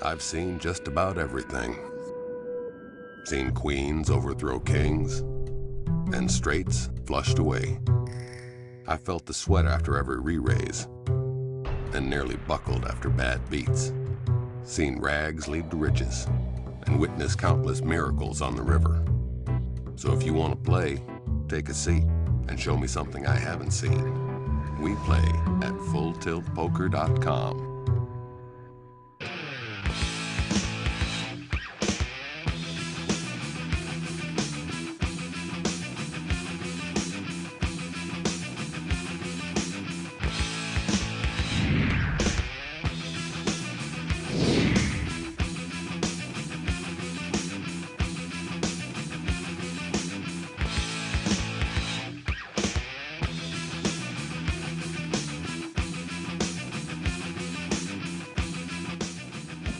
I've seen just about everything. Seen queens overthrow kings, and straights flushed away. I felt the sweat after every re-raise, and nearly buckled after bad beats. Seen rags lead to riches, and witnessed countless miracles on the river. So if you want to play, take a seat and show me something I haven't seen. We play at FullTiltPoker.com.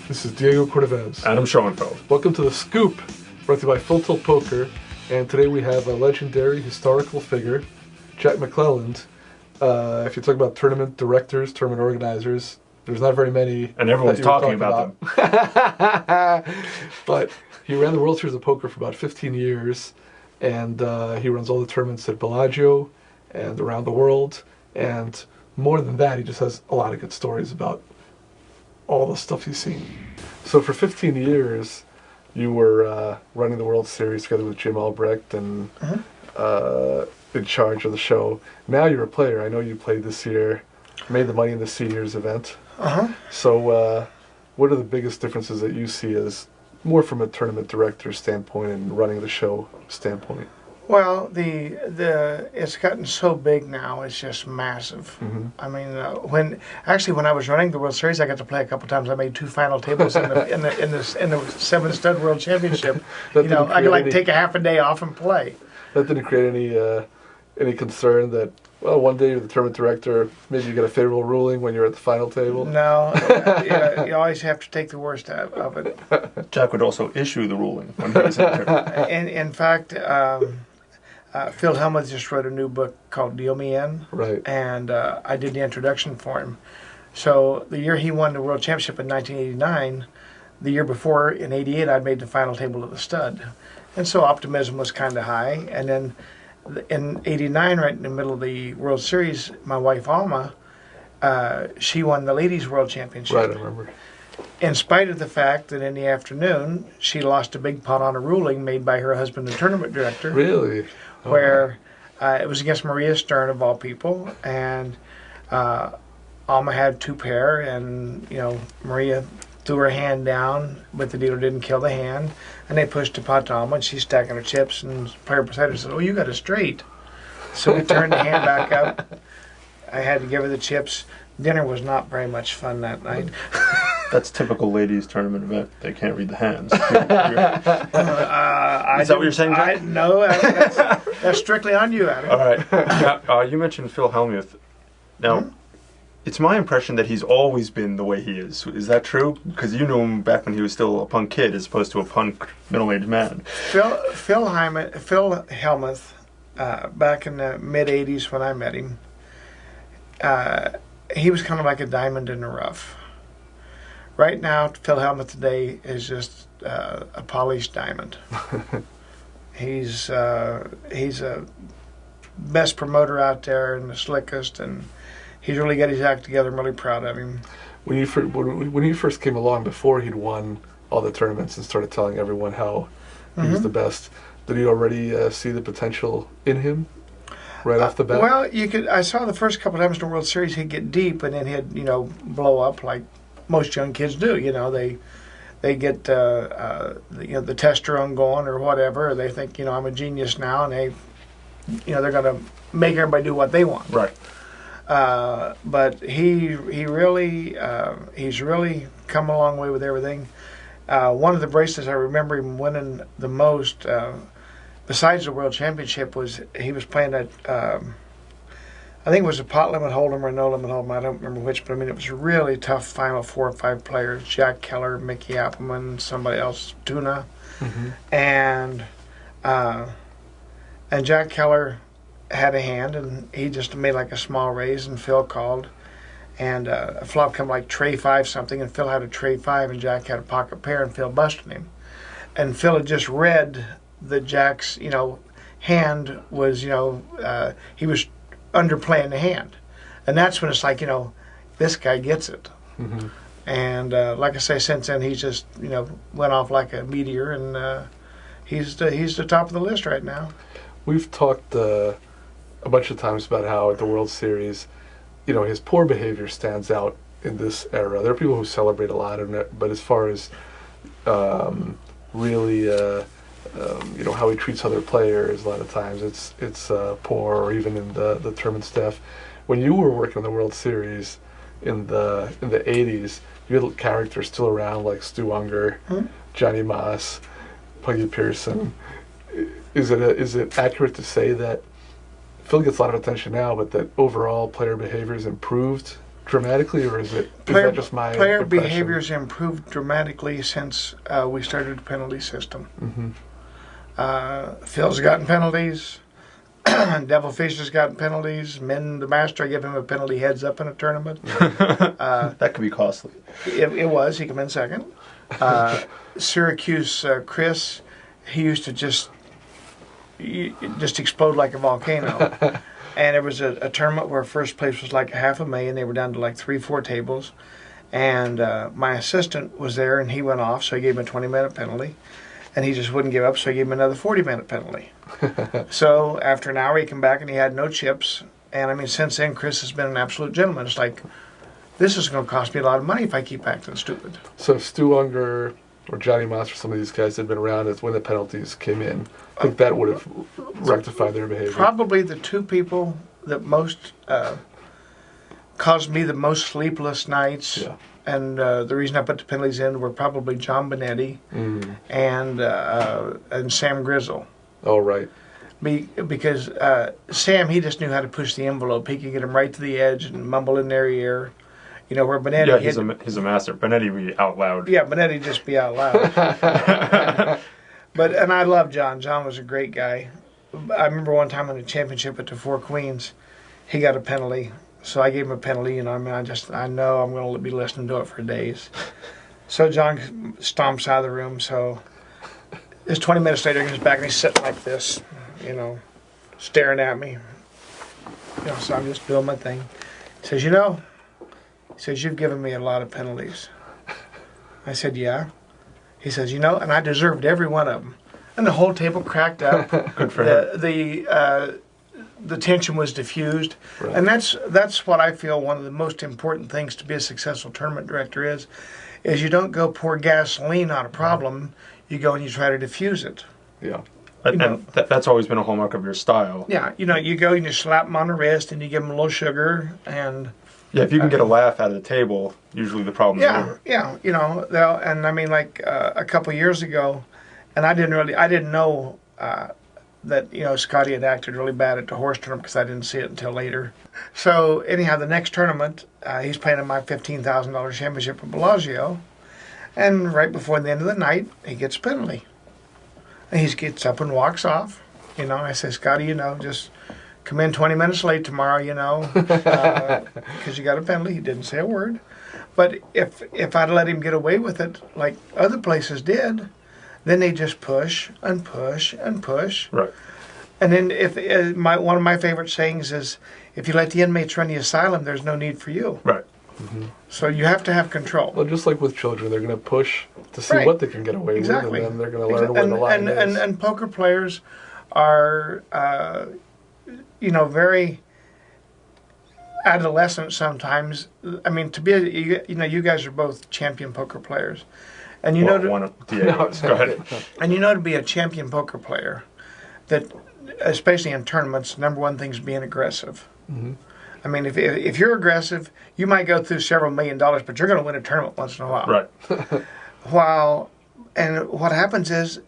This is Diego Cordovez. Adam Schoenfeld. Welcome to The Scoop, brought to you by Full Tilt Poker. And today we have a legendary historical figure, Jack McClelland. If you talk about tournament directors, tournament organizers, there's not very many. And everyone's talking about them. But he ran the World Series of Poker for about 15 years. And he runs all the tournaments at Bellagio and around the world. And more than that, he just has a lot of good stories about all the stuff he's seen. So for 15 years, you were running the World Series together with Jim Albrecht and in charge of the show. Now you're a player. I know you played this year, made the money in the seniors event. So what are the biggest differences that you see as more from a tournament director standpoint and running the show standpoint? Well, it's gotten so big now; it's just massive. I mean, when I was running the World Series, I got to play a couple times. I made 2 final tables in the 7 Stud World Championship. I could take a half a day off and play. That didn't create any concern that, well, one day you're the tournament director, maybe you get a favorable ruling when you're at the final table? No, you always have to take the worst out of it. Jack would also issue the ruling when he was in there. In fact, Phil Hellmuth just wrote a new book called Deal Me In, right? And I did the introduction for him. So the year he won the World Championship in 1989, the year before in '88, I'd made the final table of the stud, and so optimism was kind of high. And then in '89, right in the middle of the World Series, my wife Alma, she won the Ladies World Championship. Right, I remember. In spite of the fact that in the afternoon she lost a big pot on a ruling made by her husband, the tournament director. Really? Where it was against Maria Stern of all people, and Alma had 2 pair, and Maria threw her hand down, but the dealer didn't kill the hand, and they pushed the pot to Alma, and she's stacking her chips, and the player beside her said, "Oh, you got a straight." So we turned the hand back up. I had to give her the chips. Dinner was not very much fun that night. That's typical ladies tournament event. They can't read the hands. Is that what you're saying, Jack? No, that's strictly on you, Adam. All right. Now, you mentioned Phil Hellmuth. Now, it's my impression that he's always been the way he is. Is that true? Because you knew him back when he was still a punk kid as opposed to a punk middle-aged man. Phil Hellmuth, back in the mid-'80s when I met him, he was kind of like a diamond in the rough. Right now, Phil Hellmuth today is just a polished diamond. He's a best promoter out there and the slickest, and he's really got his act together. I'm really proud of him. When he first came along, before he'd won all the tournaments and started telling everyone how he was the best, did he already see the potential in him right off the bat? Well, I saw the first couple times in the World Series he'd get deep and then he'd blow up like most young kids do. They get the testosterone going or whatever. Or they think I'm a genius now, and they're going to make everybody do what they want. Right. But he's really come a long way with everything. One of the bracelets I remember him winning the most, besides the World Championship, was he was playing at I think it was a pot limit hold'em or no limit hold'em. I don't remember which, but I mean it was a really tough final 4 or 5 players: Jack Keller, Mickey Appleman, somebody else, Tuna, and Jack Keller had a hand, and he just made like a small raise, and Phil called, and a flop come like tray 5 something, and Phil had a tray 5, and Jack had a pocket pair, and Phil busted him. And Phil had just read that Jack's, hand was, he was underplaying the hand. And that's when it's like, this guy gets it. Mm-hmm. And like I say, since then he's just, went off like a meteor, and he's the top of the list right now. We've talked a bunch of times about how at the World Series, his poor behavior stands out in this era. There are people who celebrate a lot of it, but as far as really, how he treats other players, a lot of times it's poor, or even in the tournament staff. When you were working on the World Series in the 80s, you had characters still around like Stu Unger, Johnny Moss, Puggy Pearson. Is it accurate to say that Phil gets a lot of attention now, but that overall player behavior has improved dramatically, or is that just my player impression? behavior's improved dramatically since we started the penalty system. Mm-hmm. Phil's gotten penalties. Devilfish has gotten penalties. The master, I give him a penalty heads up in a tournament. That could be costly. It was. He came in second. Syracuse Chris, he used to just explode like a volcano. And there was a tournament where first place was like $500,000. They were down to like 3-4 tables. And my assistant was there, and he went off, so he gave him a 20-minute penalty. And he just wouldn't give up, so he gave him another 40-minute penalty. So after an hour, he came back, and he had no chips. And I mean, since then, Chris has been an absolute gentleman. It's like, this is going to cost me a lot of money if I keep acting stupid. So if Stu Unger or Johnny Moss or some of these guys had been around as when the penalties came in, I think that would have rectified their behavior. Probably the two people that most caused me the most sleepless nights. Yeah. And the reason I put the penalties in were probably John Benetti and Sam Grizzle. Oh, right. Because Sam, he just knew how to push the envelope. He could get them right to the edge and mumble in their ear. Where Benetti... Yeah, he's a master. Benetti would be out loud. Yeah, Benetti just be out loud. And I love John. John was a great guy. I remember one time in the championship at the Four Queens, he got a penalty. So I gave him a penalty, and I know I'm going to be listening to it for days. So John stomps out of the room. So it's 20 minutes later, he comes back, and he's sitting like this, staring at me. So I'm just doing my thing. He says, he says, you've given me a lot of penalties. I said, yeah. He says, and I deserved every one of them. And the whole table cracked up. Good for him. The tension was diffused. Right. And that's what I feel one of the most important things to be a successful tournament director is you don't go pour gasoline on a problem, you go and you try to diffuse it. Yeah. And that's always been a hallmark of your style. Yeah, you go and you slap them on the wrist and you give them a little sugar and... Yeah, if you can get a laugh out of the table, usually the problem's over. Yeah, and I mean, like a couple years ago, and I didn't know that Scotty had acted really bad at the horse tournament because I didn't see it until later. So anyhow, the next tournament, he's playing in my $15,000 championship at Bellagio, and right before the end of the night, he gets a penalty, and he gets up and walks off. I say, Scotty, just come in 20 minutes late tomorrow, because you got a penalty. He didn't say a word. But if I'd let him get away with it like other places did, then they just push and push and push. Right. And then one of my favorite sayings is, if you let the inmates run the asylum, there's no need for you. Right. Mm-hmm. So you have to have control. Well, just like with children, they're going to push to see what they can get away with, and then they're going to learn where the line is. And poker players are... very adolescent sometimes. I mean, to be, you guys are both champion poker players, and Go ahead. And to be a champion poker player, that especially in tournaments, number one thing is being aggressive. Mm-hmm. I mean, if you're aggressive, you might go through several $1 million, but you're going to win a tournament once in a while. Right. And what happens is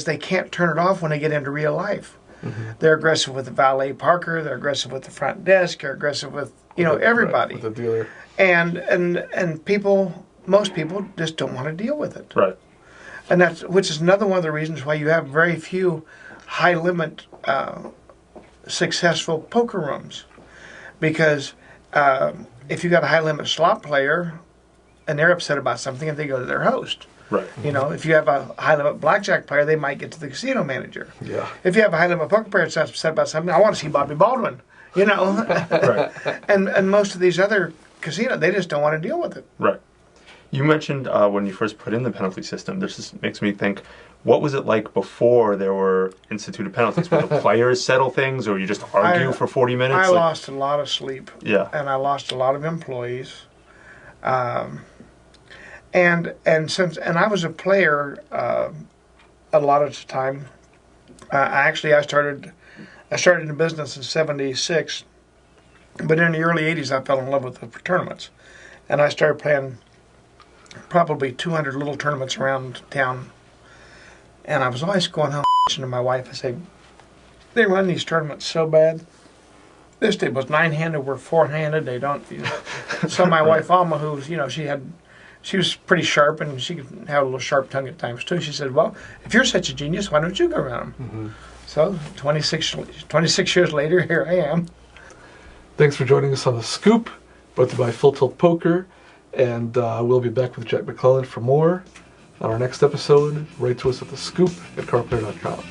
they can't turn it off when they get into real life. Mm-hmm. They're aggressive with the valet parker. They're aggressive with the front desk. They're aggressive with everybody. Right, with the dealer. And most people just don't want to deal with it. Right. And which is another one of the reasons why you have very few high limit successful poker rooms, because if you got a high limit slot player and they're upset about something, and they go to their host. Right. You know, if you have a high limit blackjack player, they might get to the casino manager. Yeah. If you have a high limit poker player that's upset about something, I want to see Bobby Baldwin. You know, Right. and most of these other casinos, they just don't want to deal with it. Right. You mentioned when you first put in the penalty system. This just makes me think, what was it like before there were instituted penalties? Would the players settle things, or you just argue for 40 minutes? I lost a lot of sleep. Yeah. And I lost a lot of employees. And I was a player a lot of the time. I started in the business in '76, but in the early '80s I fell in love with the tournaments, and I started playing probably 200 little tournaments around town. And I was always going home to my wife. I say, they run these tournaments so bad. This day was 9-handed, we're 4-handed. They don't. You know. So my wife Alma, who's she was pretty sharp, and she could have a little sharp tongue at times too. She said, "Well, if you're such a genius, why don't you go around them?" Mm-hmm. So 26 years later, here I am. Thanks for joining us on The Scoop, brought to you by Full Tilt Poker. And we'll be back with Jack McClelland for more on our next episode. Write to us at thescoop@carplayer.com.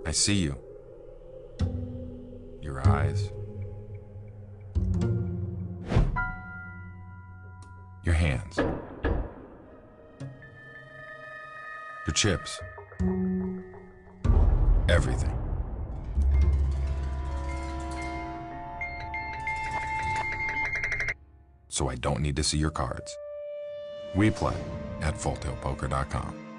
I see you. Your eyes. Your hands. Your chips. Everything. So I don't need to see your cards. We play at fulltiltpoker.com.